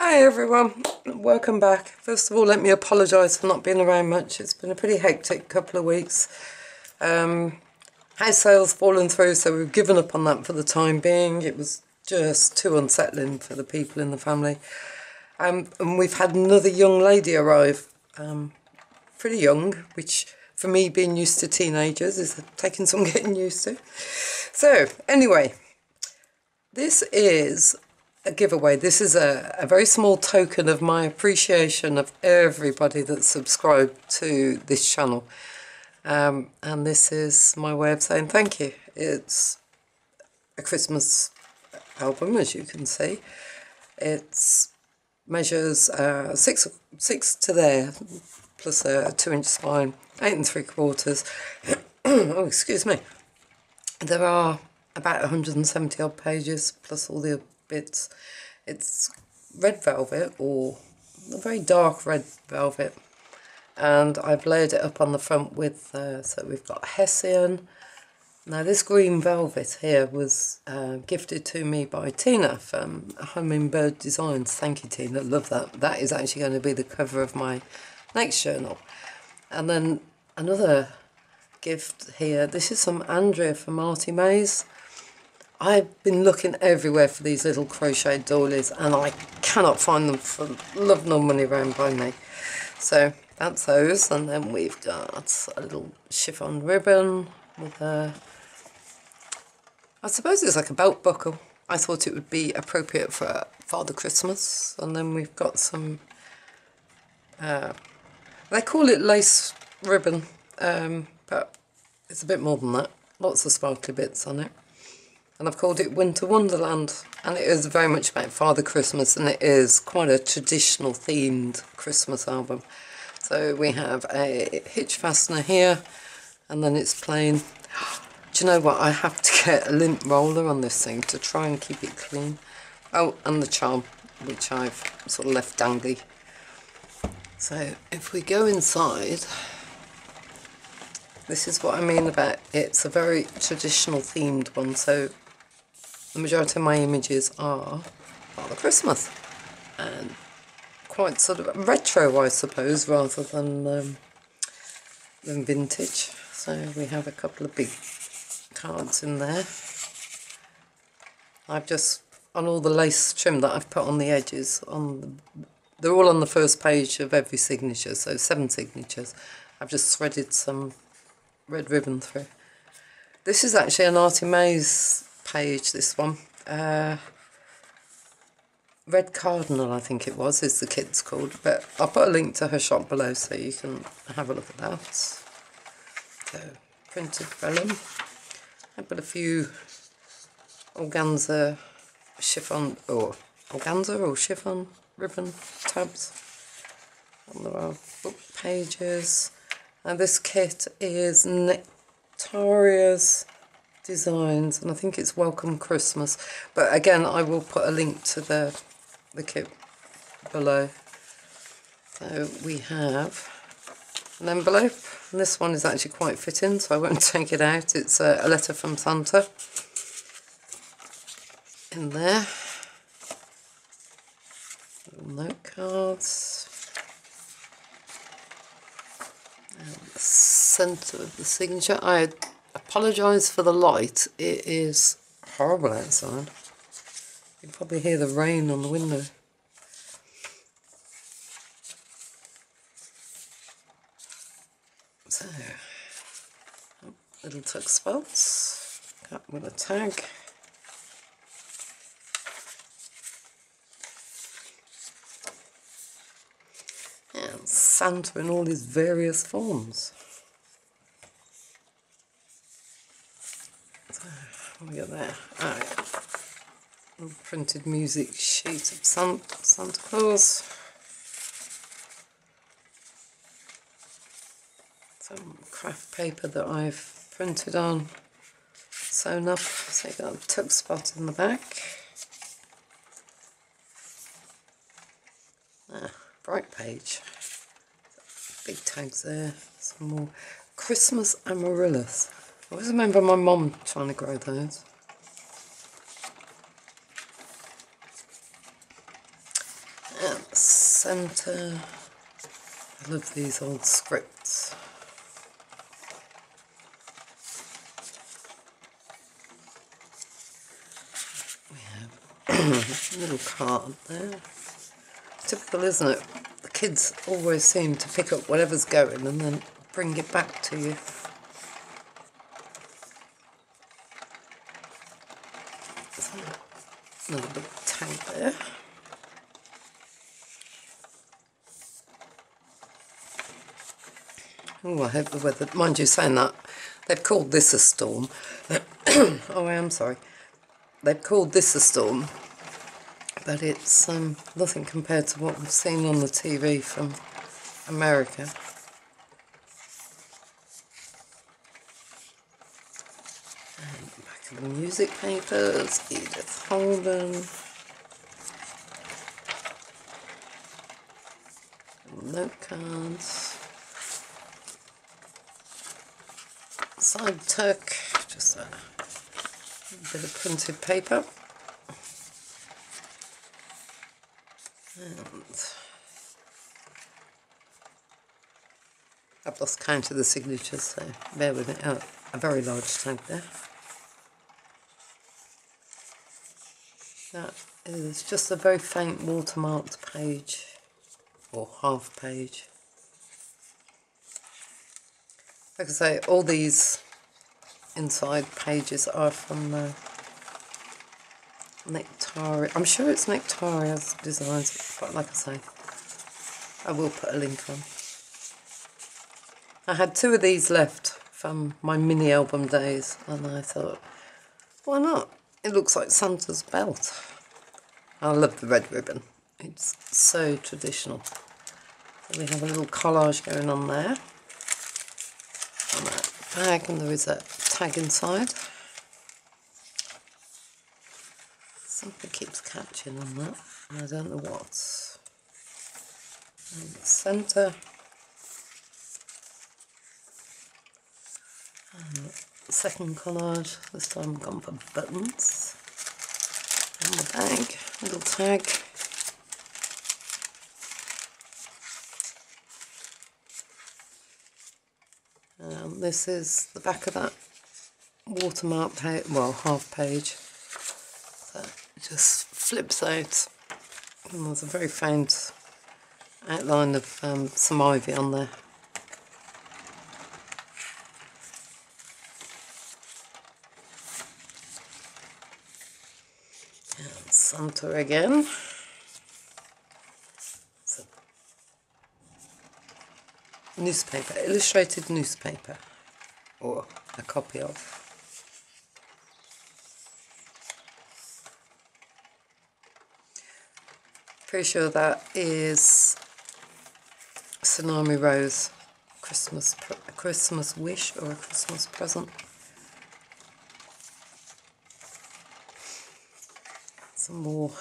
Hi everyone, welcome back. First of all, let me apologise for not being around much. It's been a pretty hectic couple of weeks. House sales fallen through, so we've given up on that for the time being. It was just too unsettling for the people in the family. And we've had another young lady arrive, pretty young, which for me, being used to teenagers, is taking some getting used to. So anyway, this is a giveaway. This is a very small token of my appreciation of everybody that's subscribed to this channel. And this is my way of saying thank you. It's a Christmas album, as you can see. It measures 6 to there, plus a 2-inch spine, 8 3/4. Oh, excuse me. There are about 170 odd pages, plus all the bits. It's red velvet, or a very dark red velvet, and I've layered it up on the front with so we've got Hessian. Now this green velvet here was gifted to me by Tina from Hummingbird Designs. Thank you, Tina, love that. That is actually going to be the cover of my next journal. And then another gift here, this is from Andrea from Artie Mays. I've been looking everywhere for these little crocheted doilies and I cannot find them for love nor money round by me. So that's those. And then we've got a little chiffon ribbon with a, I suppose it's like a belt buckle. I thought it would be appropriate for Father Christmas. And then we've got some, they call it lace ribbon, but it's a bit more than that. Lots of sparkly bits on it. And I've called it Winter Wonderland, and it is very much about Father Christmas, and it is quite a traditional themed Christmas album. So we have a hitch fastener here, and then it's plain. Do you know what? I have to get a lint roller on this thing to try and keep it clean. Oh, and the charm, which I've sort of left dangly. So if we go inside, this is what I mean about it's a very traditional themed one. So the majority of my images are Father Christmas, and quite sort of retro, I suppose, rather than vintage. So we have a couple of big cards in there. I've just, on all the lace trim that I've put on the edges, they're all on the first page of every signature, so 7 signatures. I've just threaded some red ribbon through. This is actually an Artie Mays page, this one. Red Cardinal, I think it was, is the kit's called, but I'll put a link to her shop below so you can have a look at that. So, printed vellum. I've got a few organza chiffon, or organza or chiffon ribbon tabs. And there are book pages. And this kit is Nectaria's Designs, and I think it's Welcome Christmas. But again, I will put a link to the kit below. So we have an envelope, and this one is actually quite fitting, so I won't take it out. It's a letter from Santa in there. Little note cards. And the centre of the signature. I apologise for the light. It is horrible outside. You can probably hear the rain on the window. So, little tuck spots, cut with a tag. And Santa in all his various forms. So, what we got there? Alright. Printed music sheet of Santa Claus. Some craft paper that I've printed on, sewn up, so you've got a tuck spot in the back. Bright page. Big tags there. Some more Christmas amaryllis. I always remember my mum trying to grow those. Centre. I love these old scripts. We have a little card there. Typical, isn't it? The kids always seem to pick up whatever's going and then bring it back to you. Another big tag there. Oh, I hope the weather... Mind you, saying that, they've called this a storm. Oh, I am sorry. They've called this a storm, but it's nothing compared to what we've seen on the TV from America. And back of the music papers, Edith Holden. Note cards. Side tuck, just a bit of printed paper. And I've lost count of the signatures, so bear with it. Oh, a very large tag there. That is just a very faint watermarked page, or half page. Like I say, all these inside pages are from Nectaria. I'm sure it's Nectaria's designs, but like I say, I will put a link on. I had 2 of these left from my mini album days, and I thought, why not? It looks like Santa's belt. I love the red ribbon. It's so traditional. So we have a little collage going on there. On that bag, and there is a tag inside. Something keeps catching on that, and I don't know what. And the centre. And the second collage, this time I've gone for buttons. And the bag, little tag. This is the back of that watermark page, well, half page. So it just flips out, and there's a very faint outline of some ivy on there. And Santa again. So, newspaper, illustrated newspaper, or a copy of. Pretty sure that is Tsunami Rose, a Christmas wish or a Christmas present. Some more.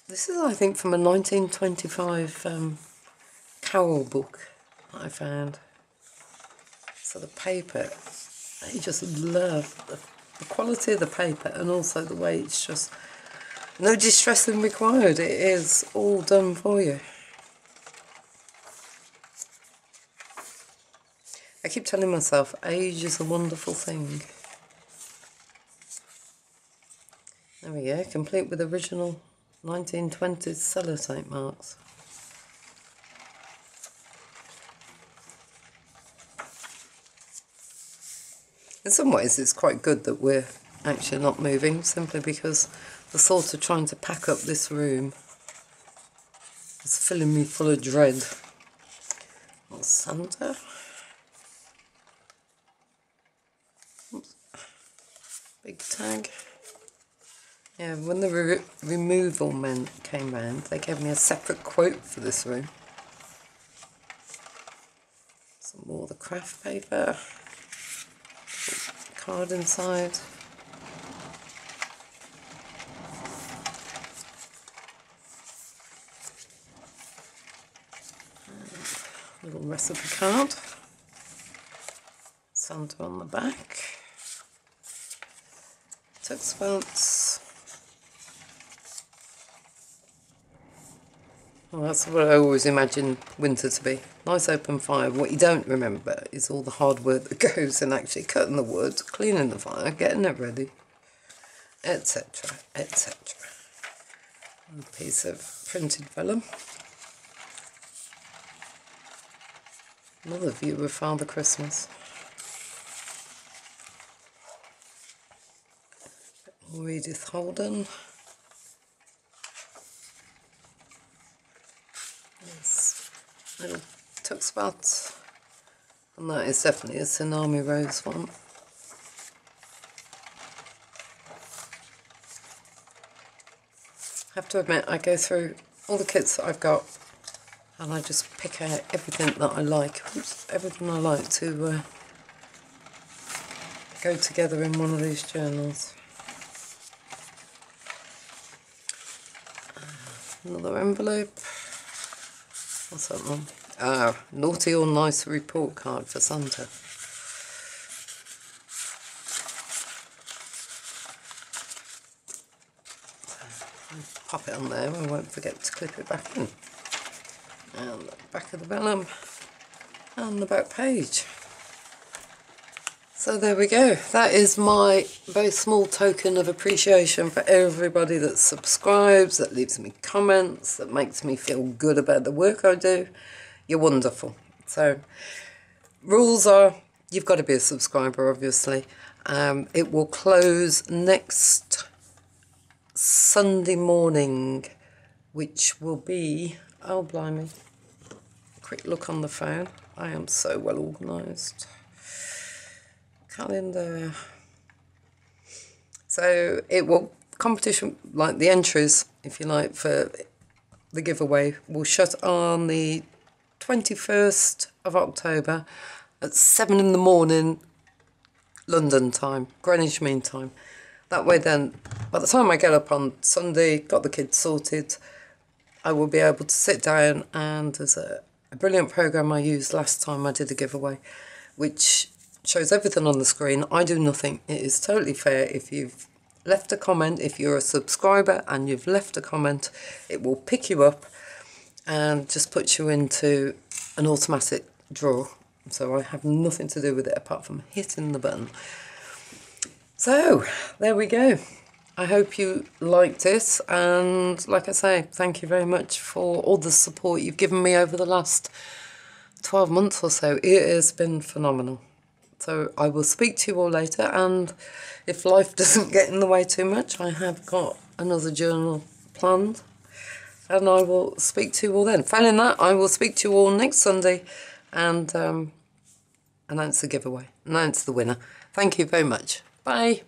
This is, I think, from a 1925 Carol book that I found. So the paper, I just love the quality of the paper, and also the way it's just no distressing required. It is all done for you. I keep telling myself age is a wonderful thing. There we go, complete with original 1920s sellotape marks. In some ways it's quite good that we're actually not moving, simply because the thought of trying to pack up this room is filling me full of dread. Little Santa. Oops. Big tag. Yeah, when the removal men came round, they gave me a separate quote for this room. Some more of the craft paper. Card inside. Little recipe card. Santa on the back. Text belts. Well, that's what I always imagine winter to be. Nice open fire. What you don't remember is all the hard work that goes in actually cutting the wood, cleaning the fire, getting it ready, etc, etc. A piece of printed vellum. Another view of Father Christmas. Edith Holden. This little tuck spot. And that is definitely a Tsunami Rose one. I have to admit, I go through all the kits that I've got and I just pick out everything that I like. Oops, everything I like to go together in one of these journals. Another envelope. What's that one? Ah, naughty or nice report card for Santa. Pop it on there, I won't forget to clip it back in. And the back of the vellum and the back page. So there we go. That is my very small token of appreciation for everybody that subscribes, that leaves me comments, that makes me feel good about the work I do. You're wonderful. So rules are, you've got to be a subscriber, obviously. It will close next Sunday morning, which will be, oh blimey, quick look on the phone. I am so well organised. Calendar. So it will, competition, like the entries, if you like, for the giveaway will shut on the 21st of October at 7 in the morning London time, Greenwich Mean Time. That way then, by the time I get up on Sunday, got the kids sorted, I will be able to sit down, and there's a brilliant programme I used last time I did a giveaway, which shows everything on the screen. I do nothing. It is totally fair. If you've left a comment, if you're a subscriber and you've left a comment, it will pick you up and just puts you into an automatic draw. So I have nothing to do with it apart from hitting the button. So there we go. I hope you liked it, and like I say, thank you very much for all the support you've given me over the last 12 months or so. It has been phenomenal. So I will speak to you all later, and if life doesn't get in the way too much, I have got another journal planned, and I will speak to you all then. Failing that, I will speak to you all next Sunday and announce the giveaway, announce the winner. Thank you very much. Bye.